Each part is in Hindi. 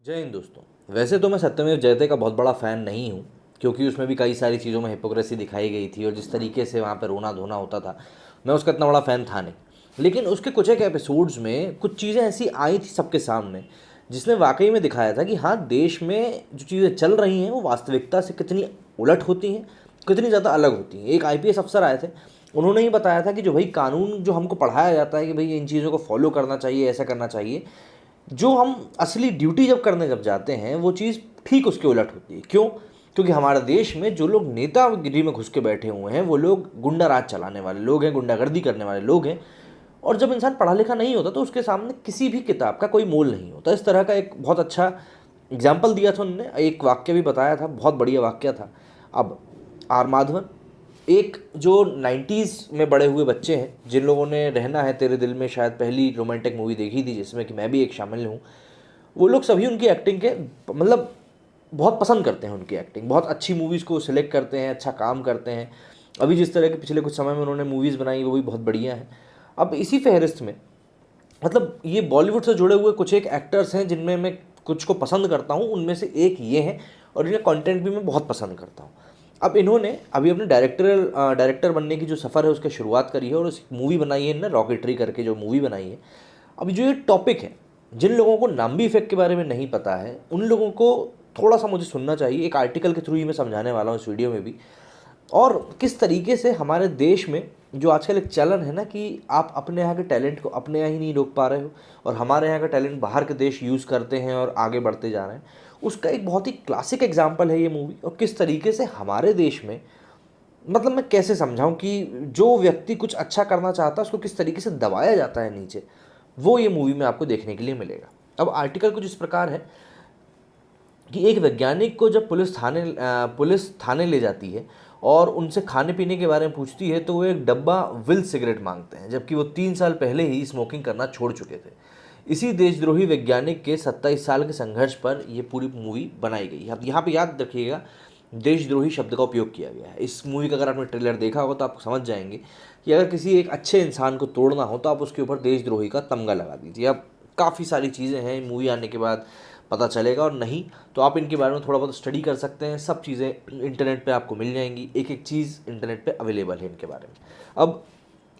जय हिंद दोस्तों। वैसे तो मैं सत्यमेव जयते का बहुत बड़ा फ़ैन नहीं हूँ, क्योंकि उसमें भी कई सारी चीज़ों में हिपोक्रेसी दिखाई गई थी और जिस तरीके से वहाँ पे रोना धोना होता था, मैं उसका इतना बड़ा फ़ैन था नहीं। लेकिन उसके कुछ एक एपिसोड्स में कुछ चीज़ें ऐसी आई थी सबके सामने, जिसने वाकई में दिखाया था कि हाँ, देश में जो चीज़ें चल रही हैं वो वास्तविकता से कितनी उलट होती हैं, कितनी ज़्यादा अलग होती हैं। एक आईपीएस अफसर आए थे, उन्होंने ही बताया था कि जो भाई कानून जो हमको पढ़ाया जाता है कि भाई इन चीज़ों को फॉलो करना चाहिए, ऐसा करना चाहिए, जो हम असली ड्यूटी जब जाते हैं वो चीज़ ठीक उसके उलट होती है। क्यों? क्योंकि हमारे देश में जो लोग नेतागिरी में घुस के बैठे हुए हैं वो लोग गुंडा राज चलाने वाले लोग हैं, गुंडागर्दी करने वाले लोग हैं। और जब इंसान पढ़ा लिखा नहीं होता तो उसके सामने किसी भी किताब का कोई मोल नहीं होता। इस तरह का एक बहुत अच्छा एग्जाम्पल दिया था उन्होंने, एक वाक्य भी बताया था, बहुत बढ़िया वाक्य था। अब आर माधवन, एक जो 90s में बड़े हुए बच्चे हैं, जिन लोगों ने रहना है तेरे दिल में शायद पहली रोमांटिक मूवी देखी थी, जिसमें कि मैं भी एक शामिल हूँ, वो लोग सभी उनकी एक्टिंग के मतलब बहुत पसंद करते हैं उनकी एक्टिंग, बहुत अच्छी मूवीज़ को सिलेक्ट करते हैं, अच्छा काम करते हैं। अभी जिस तरह के पिछले कुछ समय में उन्होंने मूवीज़ बनाई वो भी बहुत बढ़िया है। अब इसी फहरिस्त में मतलब ये बॉलीवुड से जुड़े हुए कुछ एक एक्टर्स हैं जिनमें मैं कुछ को पसंद करता हूँ, उनमें से एक ये हैं और इनका कंटेंट भी मैं बहुत पसंद करता हूँ। अब इन्होंने अभी अपने डायरेक्टर बनने की जो सफ़र है उसकी शुरुआत करी है और उस मूवी बनाई है इन्होंने, रॉकेटरी करके जो मूवी बनाई है। अभी जो ये टॉपिक है, जिन लोगों को नाम्बी इफेक्ट के बारे में नहीं पता है उन लोगों को थोड़ा सा मुझे सुनना चाहिए। एक आर्टिकल के थ्रू ही मैं समझाने वाला हूँ इस वीडियो में भी। और किस तरीके से हमारे देश में जो आजकल एक चलन है ना कि आप अपने यहाँ के टैलेंट को अपने यहाँ ही नहीं रोक पा रहे हो और हमारे यहाँ का टैलेंट बाहर के देश यूज़ करते हैं और आगे बढ़ते जा रहे हैं, उसका एक बहुत ही क्लासिक एग्जाम्पल है ये मूवी। और किस तरीके से हमारे देश में मतलब मैं कैसे समझाऊं कि जो व्यक्ति कुछ अच्छा करना चाहता है उसको किस तरीके से दबाया जाता है नीचे, वो ये मूवी में आपको देखने के लिए मिलेगा। अब आर्टिकल कुछ इस प्रकार है कि एक वैज्ञानिक को जब पुलिस थाने ले जाती है और उनसे खाने पीने के बारे में पूछती है तो वो एक डब्बा विल सिगरेट मांगते हैं, जबकि वो 3 साल पहले ही स्मोकिंग करना छोड़ चुके थे। इसी देशद्रोही वैज्ञानिक के 27 साल के संघर्ष पर यह पूरी मूवी बनाई गई है। अब यहाँ पे याद रखिएगा, देशद्रोही शब्द का उपयोग किया गया है इस मूवी का। अगर आपने ट्रेलर देखा होगा तो आप समझ जाएंगे कि अगर किसी एक अच्छे इंसान को तोड़ना हो तो आप उसके ऊपर देशद्रोही का तमगा लगा दीजिए। अब काफ़ी सारी चीज़ें हैं, मूवी आने के बाद पता चलेगा, और नहीं तो आप इनके बारे में थोड़ा बहुत स्टडी कर सकते हैं। सब चीज़ें इंटरनेट पे आपको मिल जाएंगी, एक एक चीज़ इंटरनेट पे अवेलेबल है इनके बारे में। अब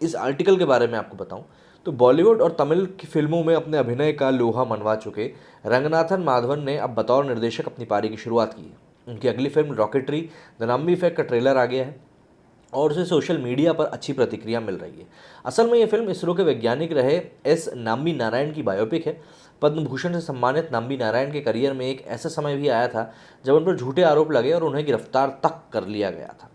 इस आर्टिकल के बारे में आपको बताऊं तो बॉलीवुड और तमिल की फिल्मों में अपने अभिनय का लोहा मनवा चुके रंगनाथन माधवन ने अब बतौर निर्देशक अपनी पारी की शुरुआत की है। उनकी अगली film rocketry the Nambi effect का ट्रेलर आ गया है और उसे सोशल मीडिया पर अच्छी प्रतिक्रिया मिल रही है। असल में ये फिल्म इसरो के वैज्ञानिक रहे एस नाम्बी नारायण की बायोपिक है। पद्म भूषण से सम्मानित नाम्बी नारायण के करियर में एक ऐसा समय भी आया था जब उन पर झूठे आरोप लगे और उन्हें गिरफ्तार तक कर लिया गया था।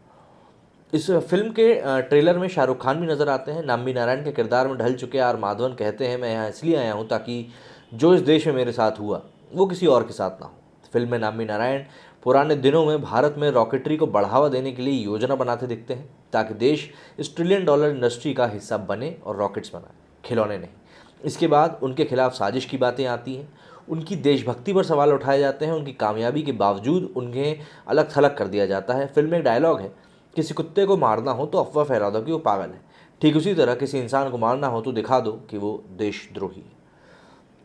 इस फिल्म के ट्रेलर में शाहरुख खान भी नजर आते हैं। नाम्बी नारायण के किरदार में ढल चुके आर माधवन कहते हैं, मैं यहाँ इसलिए आया हूँ ताकि जो इस देश में मेरे साथ हुआ वो किसी और के साथ ना हो। फिल्म में नाम्बी नारायण पुराने दिनों में भारत में रॉकेटरी को बढ़ावा देने के लिए योजना बनाते दिखते हैं ताकि देश इस $1 ट्रिलियन इंडस्ट्री का हिस्सा बने और रॉकेट्स बनाए, खिलौने नहीं। इसके बाद उनके खिलाफ साजिश की बातें आती हैं, उनकी देशभक्ति पर सवाल उठाए जाते हैं, उनकी कामयाबी के बावजूद उन्हें अलग थलग कर दिया जाता है। फिल्म में एक डायलॉग है, किसी कुत्ते को मारना हो तो अफवाह फैला दो कि वो पागल है, ठीक उसी तरह किसी इंसान को मारना हो तो दिखा दो कि वो देशद्रोही है।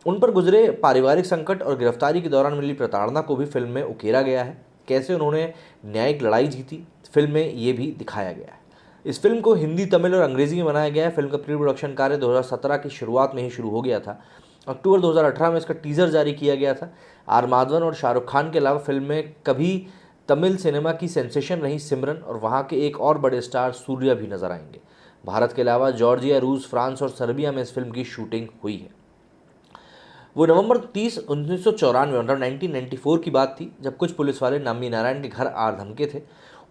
उन पर गुजरे पारिवारिक संकट और गिरफ्तारी के दौरान मिली प्रताड़ना को भी फिल्म में उकेरा गया है। कैसे उन्होंने न्यायिक लड़ाई जीती, फिल्म में ये भी दिखाया गया है। इस फिल्म को हिंदी, तमिल और अंग्रेजी में बनाया गया है। फिल्म का प्री प्रोडक्शन कार्य 2017 की शुरुआत में ही शुरू हो गया था। अक्टूबर 2018 में इसका टीज़र जारी किया गया था। आर माधवन और शाहरुख खान के अलावा फिल्म में कभी तमिल सिनेमा की सेंसेशन रही सिमरन और वहाँ के एक और बड़े स्टार सूर्या भी नजर आएंगे। भारत के अलावा जॉर्जिया, रूस, फ्रांस और सर्बिया में इस फिल्म की शूटिंग हुई है। वो नवंबर 30, 1994 मतलब 1994 की बात थी जब कुछ पुलिस वाले नाम्बी नारायण के घर आ धमके थे।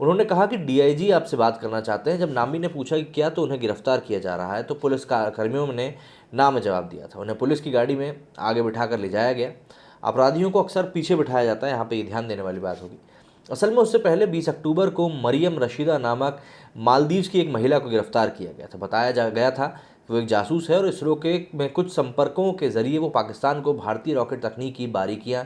उन्होंने कहा कि डीआईजी आपसे बात करना चाहते हैं। जब नाम्बी ने पूछा कि क्या, तो उन्हें गिरफ्तार किया जा रहा है, तो पुलिस कर्मियों ने ना में जवाब दिया था। उन्हें पुलिस की गाड़ी में आगे बिठाकर ले जाया गया। अपराधियों को अक्सर पीछे बिठाया जाता है, यहाँ पे ये ध्यान देने वाली बात होगी। असल में उससे पहले 20 अक्टूबर को मरियम रशीदा नामक मालदीव्स की एक महिला को गिरफ्तार किया गया था। बताया जा गया था कि वो एक जासूस है और इसरो के में कुछ संपर्कों के जरिए वो पाकिस्तान को भारतीय रॉकेट तकनीक की बारीकियां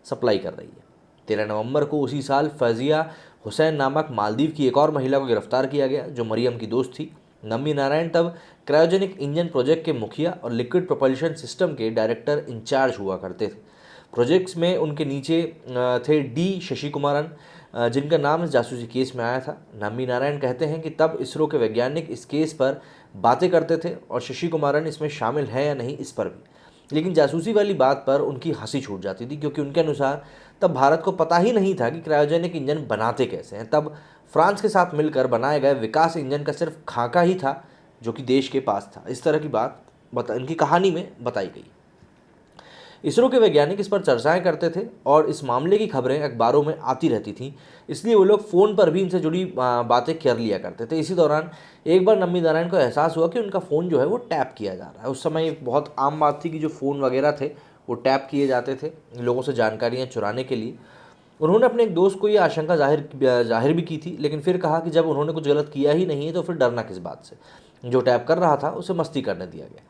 सप्लाई कर रही है। 13 नवंबर को उसी साल फजिया हुसैन नामक मालदीव की एक और महिला को गिरफ्तार किया गया जो मरियम की दोस्त थी। नम्बी नारायण तब क्रायोजेनिक इंजन प्रोजेक्ट के मुखिया और लिक्विड प्रोपल्शन सिस्टम के डायरेक्टर इंचार्ज हुआ करते थे। प्रोजेक्ट्स में उनके नीचे थे डी शशि कुमारन, जिनका नाम इस जासूसी केस में आया था। नाम्बी नारायण कहते हैं कि तब इसरो के वैज्ञानिक इस केस पर बातें करते थे और शशि कुमारन इसमें शामिल है या नहीं इस पर भी, लेकिन जासूसी वाली बात पर उनकी हंसी छूट जाती थी, क्योंकि उनके अनुसार तब भारत को पता ही नहीं था कि क्रायोजेनिक इंजन बनाते कैसे हैं। तब फ्रांस के साथ मिलकर बनाए गए विकास इंजन का सिर्फ खाका ही था जो कि देश के पास था। इस तरह की बात इनकी कहानी में बताई गई। इसरो के वैज्ञानिक इस पर चर्चाएं करते थे और इस मामले की खबरें अखबारों में आती रहती थीं, इसलिए वो लोग फ़ोन पर भी इनसे जुड़ी बातें कर लिया करते थे। इसी दौरान एक बार नम्बी नारायण को एहसास हुआ कि उनका फ़ोन जो है वो टैप किया जा रहा है। उस समय एक बहुत आम बात थी कि जो फ़ोन वगैरह थे वो टैप किए जाते थे लोगों से जानकारियाँ चुराने के लिए। उन्होंने अपने एक दोस्त को ये आशंका जाहिर भी की थी, लेकिन फिर कहा कि जब उन्होंने कुछ गलत किया ही नहीं है तो फिर डरना किस बात से। जो टैप कर रहा था उसे मस्ती करने दिया गया।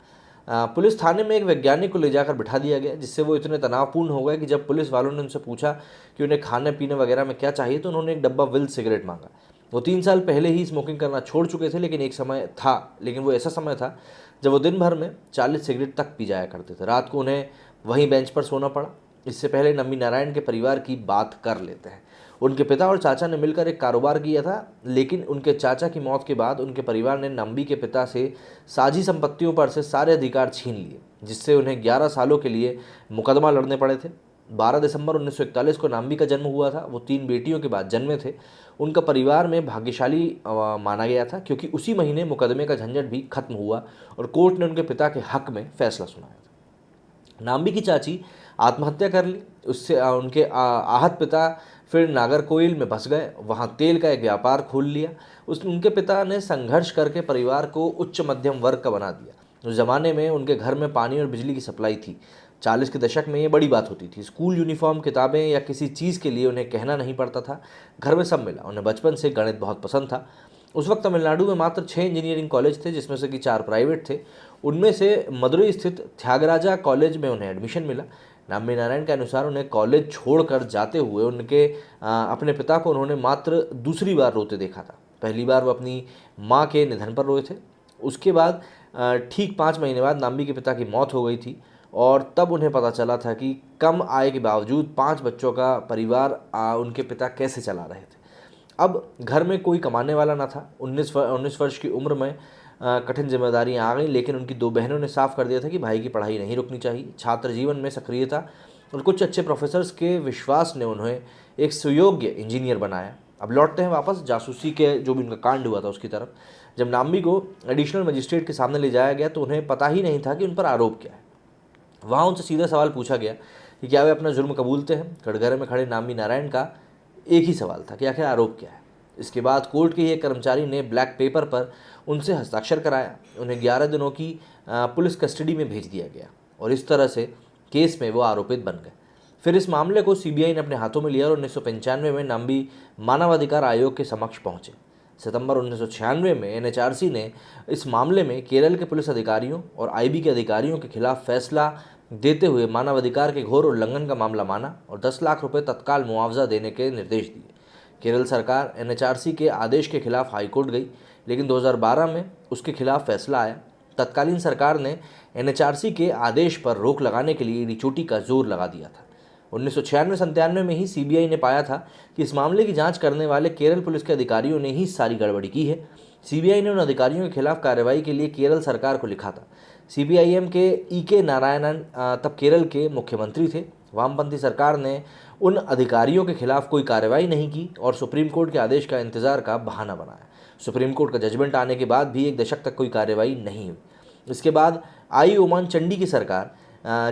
पुलिस थाने में एक वैज्ञानिक को ले जाकर बिठा दिया गया, जिससे वो इतने तनावपूर्ण हो गए कि जब पुलिस वालों ने उनसे पूछा कि उन्हें खाने पीने वगैरह में क्या चाहिए तो उन्होंने एक डब्बा विल्स सिगरेट मांगा। वो 3 साल पहले ही स्मोकिंग करना छोड़ चुके थे, लेकिन वो ऐसा समय था जब वो दिन भर में 40 सिगरेट तक पी जाया करते थे। रात को उन्हें वहीं बेंच पर सोना पड़ा। इससे पहले नम्बी नारायण के परिवार की बात कर लेते हैं। उनके पिता और चाचा ने मिलकर एक कारोबार किया था, लेकिन उनके चाचा की मौत के बाद उनके परिवार ने नम्बी के पिता से साझी संपत्तियों पर से सारे अधिकार छीन लिए, जिससे उन्हें 11 सालों के लिए मुकदमा लड़ने पड़े थे। 12 दिसंबर 1941 को नम्बी का जन्म हुआ था। वो 3 बेटियों के बाद जन्मे थे। उनका परिवार में भाग्यशाली माना गया था, क्योंकि उसी महीने मुकदमे का झंझट भी खत्म हुआ और कोर्ट ने उनके पिता के हक में फैसला सुनाया था। नाम्बी की चाची आत्महत्या कर ली। उससे उनके आहत पिता फिर नागरकोइल में बस गए, वहाँ तेल का एक व्यापार खोल लिया। उनके पिता ने संघर्ष करके परिवार को उच्च मध्यम वर्ग का बना दिया। उस ज़माने में उनके घर में पानी और बिजली की सप्लाई थी। 40 के दशक में ये बड़ी बात होती थी। स्कूल यूनिफॉर्म, किताबें या किसी चीज़ के लिए उन्हें कहना नहीं पड़ता था, घर में सब मिला। उन्हें बचपन से गणित बहुत पसंद था। उस वक्त तमिलनाडु में मात्र 6 इंजीनियरिंग कॉलेज थे, जिसमें से कि 4 प्राइवेट थे। उनमें से मदुरई स्थित त्यागराजा कॉलेज में उन्हें एडमिशन मिला। नम्बी नारायण के अनुसार उन्हें कॉलेज छोड़कर जाते हुए अपने पिता को उन्होंने मात्र दूसरी बार रोते देखा था। पहली बार वो अपनी माँ के निधन पर रोए थे। उसके बाद ठीक 5 महीने बाद नम्बी के पिता की मौत हो गई थी और तब उन्हें पता चला था कि कम आय के बावजूद 5 बच्चों का परिवार उनके पिता कैसे चला रहे थे। अब घर में कोई कमाने वाला ना था। 19 वर्ष की उम्र में कठिन जिम्मेदारियां आ गई, लेकिन उनकी 2 बहनों ने साफ कर दिया था कि भाई की पढ़ाई नहीं रुकनी चाहिए। छात्र जीवन में सक्रियता और कुछ अच्छे प्रोफेसर्स के विश्वास ने उन्हें एक सुयोग्य इंजीनियर बनाया। अब लौटते हैं वापस जासूसी के जो भी उनका कांड हुआ था उसकी तरफ। जब नाम्बी को एडिशनल मजिस्ट्रेट के सामने ले जाया गया तो उन्हें पता ही नहीं था कि उन पर आरोप क्या है। वहाँ उनसे सीधा सवाल पूछा गया कि क्या वे अपना जुर्म कबूलते हैं। कटघरे में खड़े नम्बी नारायण का एक ही सवाल था कि आखिर आरोप क्या है। इसके बाद कोर्ट के एक कर्मचारी ने ब्लैक पेपर पर उनसे हस्ताक्षर कराया। उन्हें 11 दिनों की पुलिस कस्टडी में भेज दिया गया और इस तरह से केस में वो आरोपित बन गए। फिर इस मामले को सीबीआई ने अपने हाथों में लिया और 1995 में नम्बी मानवाधिकार आयोग के समक्ष पहुंचे। सितंबर 1996 में एनएचआरसी ने इस मामले में केरल के पुलिस अधिकारियों और आईबी के अधिकारियों के खिलाफ फैसला देते हुए मानवाधिकार के घोर उल्लंघन का मामला माना और 10 लाख रुपये तत्काल मुआवजा देने के निर्देश दिए। केरल सरकार एनएचआरसी के आदेश के खिलाफ हाईकोर्ट गई, लेकिन 2012 में उसके खिलाफ फैसला आया। तत्कालीन सरकार ने एनएचआरसी के आदेश पर रोक लगाने के लिए निचोटी का जोर लगा दिया था। 1996-97 में ही सीबीआई ने पाया था कि इस मामले की जांच करने वाले केरल पुलिस के अधिकारियों ने ही सारी गड़बड़ी की है। सीबीआई ने उन अधिकारियों के खिलाफ कार्रवाई के लिए केरल सरकार को लिखा था। सीपीआईएम के ईके नारायणन तब केरल के मुख्यमंत्री थे। वामपंथी सरकार ने उन अधिकारियों के खिलाफ कोई कार्रवाई नहीं की और सुप्रीम कोर्ट के आदेश का इंतजार का बहाना बनाया। सुप्रीम कोर्ट का जजमेंट आने के बाद भी 1 दशक तक कोई कार्रवाई नहीं हुई। इसके बाद आई ओमान चंडी की सरकार,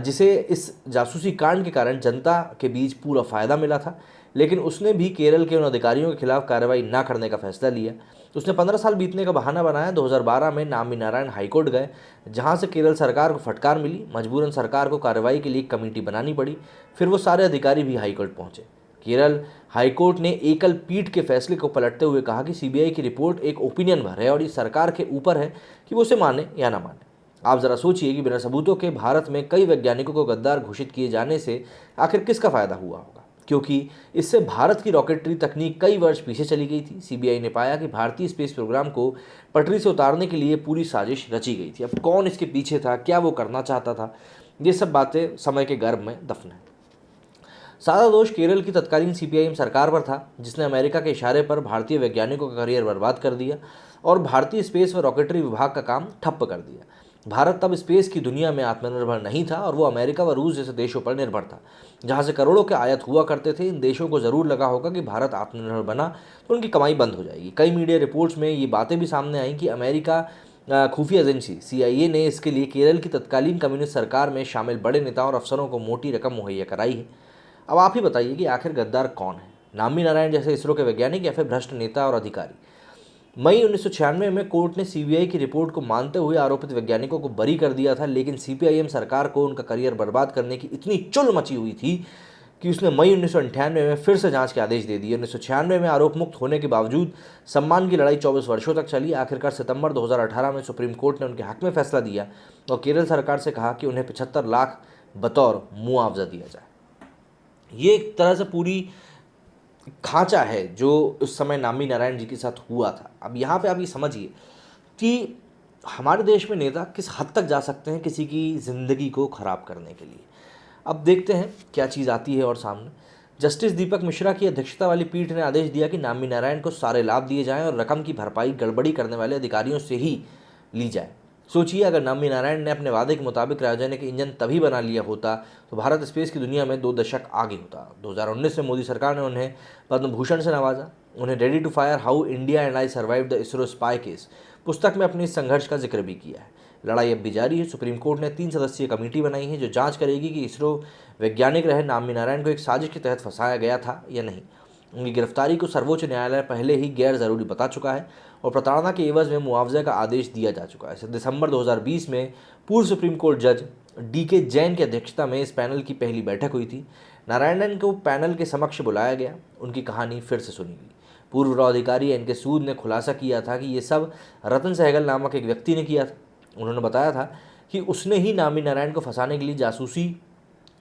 जिसे इस जासूसी कांड के कारण जनता के बीच पूरा फ़ायदा मिला था, लेकिन उसने भी केरल के उन अधिकारियों के खिलाफ कार्रवाई न करने का फैसला लिया। उसने 15 साल बीतने का बहाना बनाया। 2012 में नम्बी नारायण हाईकोर्ट गए, जहां से केरल सरकार को फटकार मिली। मजबूरन सरकार को कार्रवाई के लिए कमेटी बनानी पड़ी। फिर वो सारे अधिकारी भी हाईकोर्ट पहुंचे। केरल हाईकोर्ट ने एकल पीठ के फैसले को पलटते हुए कहा कि सीबीआई की रिपोर्ट एक ओपिनियन भर है और ये सरकार के ऊपर है कि वो उसे माने या ना माने। आप ज़रा सोचिए कि बिना सबूतों के भारत में कई वैज्ञानिकों को गद्दार घोषित किए जाने से आखिर किसका फ़ायदा हुआ होगा, क्योंकि इससे भारत की रॉकेटरी तकनीक कई वर्ष पीछे चली गई थी। सीबीआई ने पाया कि भारतीय स्पेस प्रोग्राम को पटरी से उतारने के लिए पूरी साजिश रची गई थी। अब कौन इसके पीछे था, क्या वो करना चाहता था, ये सब बातें समय के गर्भ में दफन है। सारा दोष केरल की तत्कालीन सीपीआईएम सरकार पर था, जिसने अमेरिका के इशारे पर भारतीय वैज्ञानिकों का करियर बर्बाद कर दिया और भारतीय स्पेस व रॉकेटरी विभाग का काम ठप्प कर दिया। भारत तब स्पेस की दुनिया में आत्मनिर्भर नहीं था और वो अमेरिका व रूस जैसे देशों पर निर्भर था, जहां से करोड़ों के आयात हुआ करते थे। इन देशों को ज़रूर लगा होगा कि भारत आत्मनिर्भर बना तो उनकी कमाई बंद हो जाएगी। कई मीडिया रिपोर्ट्स में ये बातें भी सामने आई कि अमेरिका खुफिया एजेंसी CIA ने इसके लिए केरल की तत्कालीन कम्युनिस्ट सरकार में शामिल बड़े नेताओं और अफसरों को मोटी रकम मुहैया कराई है। अब आप ही बताइए कि आखिर गद्दार कौन है, नामी नारायण जैसे इसरो के वैज्ञानिक या फिर भ्रष्ट नेता और अधिकारी। मई 1996 में कोर्ट ने CBI की रिपोर्ट को मानते हुए आरोपित वैज्ञानिकों को बरी कर दिया था, लेकिन CPIM सरकार को उनका करियर बर्बाद करने की इतनी चुल मची हुई थी कि उसने मई 1998 में फिर से जांच के आदेश दे दिए। 1996 में आरोप मुक्त होने के बावजूद सम्मान की लड़ाई 24 वर्षों तक चली। आखिरकार सितंबर 2018 में सुप्रीम कोर्ट ने उनके हक में फैसला दिया और केरल सरकार से कहा कि उन्हें 75 लाख बतौर मुआवजा दिया जाए। ये एक तरह से पूरी खांचा है जो उस समय नामी नारायण जी के साथ हुआ था। अब यहाँ पे आप ये समझिए कि हमारे देश में नेता किस हद तक जा सकते हैं किसी की ज़िंदगी को ख़राब करने के लिए। अब देखते हैं क्या चीज़ आती है और सामने। जस्टिस दीपक मिश्रा की अध्यक्षता वाली पीठ ने आदेश दिया कि नामी नारायण को सारे लाभ दिए जाएं और रकम की भरपाई गड़बड़ी करने वाले अधिकारियों से ही ली जाए। सोचिए, अगर नामी नारायण ने अपने वादे के मुताबिक क्रायोजेनिक इंजन तभी बना लिया होता तो भारत स्पेस की दुनिया में 2 दशक आगे होता। 2019 में मोदी सरकार ने उन्हें पद्म भूषण से नवाजा। उन्हें ready to fire how India and I survive the ISRO spy case पुस्तक में अपने इस संघर्ष का जिक्र भी किया है। लड़ाई अब भी जारी है। सुप्रीम कोर्ट ने 3 सदस्यीय कमेटी बनाई है जो जांच करेगी कि इसरो वैज्ञानिक रहे नामी नारायण को एक साजिश के तहत फंसाया गया था या नहीं। उनकी गिरफ्तारी को सर्वोच्च न्यायालय पहले ही गैर जरूरी बता चुका है और प्रताड़ना के एवज में मुआवजे का आदेश दिया जा चुका है। दिसंबर 2020 में पूर्व सुप्रीम कोर्ट जज DK जैन की अध्यक्षता में इस पैनल की पहली बैठक हुई थी। नारायणन को पैनल के समक्ष बुलाया गया, उनकी कहानी फिर से सुनी गई। पूर्व रॉ अधिकारी NK सूद ने खुलासा किया था कि ये सब रतन सहगल नामक एक व्यक्ति ने किया था। उन्होंने बताया था कि उसने ही नामी नारायण को फंसाने के लिए जासूसी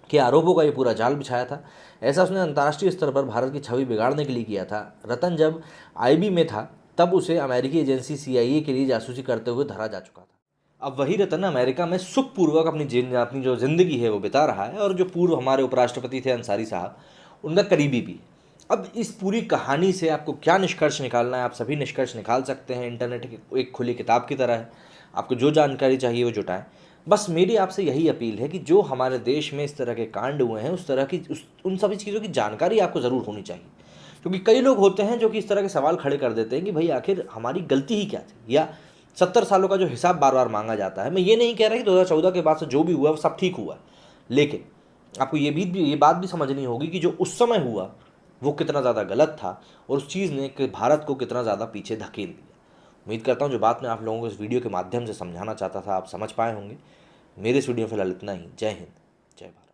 के आरोपों का ये पूरा जाल बिछाया था। ऐसा उसने अंतर्राष्ट्रीय स्तर पर भारत की छवि बिगाड़ने के लिए किया था। रतन जब IB में था तब उसे अमेरिकी एजेंसी CIA के लिए जासूसी करते हुए धरा जा चुका था। अब वही रतन अमेरिका में सुखपूर्वक अपनी जो ज़िंदगी है वो बिता रहा है और जो पूर्व हमारे उपराष्ट्रपति थे अंसारी साहब, उनका करीबी भी। अब इस पूरी कहानी से आपको क्या निष्कर्ष निकालना है, आप सभी निष्कर्ष निकाल सकते हैं। इंटरनेट एक खुली किताब की तरह है, आपको जो जानकारी चाहिए वो जुटाएं। बस मेरी आपसे यही अपील है कि जो हमारे देश में इस तरह के कांड हुए हैं उन सभी चीज़ों की जानकारी आपको ज़रूर होनी चाहिए, क्योंकि कई लोग होते हैं जो कि इस तरह के सवाल खड़े कर देते हैं कि भाई आखिर हमारी गलती ही क्या थी, या 70 सालों का जो हिसाब बार बार मांगा जाता है। मैं ये नहीं कह रहा कि 2014 के बाद से जो भी हुआ वो सब ठीक हुआ, लेकिन आपको ये बात भी समझनी होगी कि जो उस समय हुआ वो कितना ज़्यादा गलत था और उस चीज़ ने भारत को कितना ज़्यादा पीछे धकेल दिया। उम्मीद करता हूँ जो बात मैं आप लोगों को इस वीडियो के माध्यम से समझाना चाहता था आप समझ पाए होंगे। मेरे इस वीडियो में फिलहाल इतना ही। जय हिंद, जय भारत।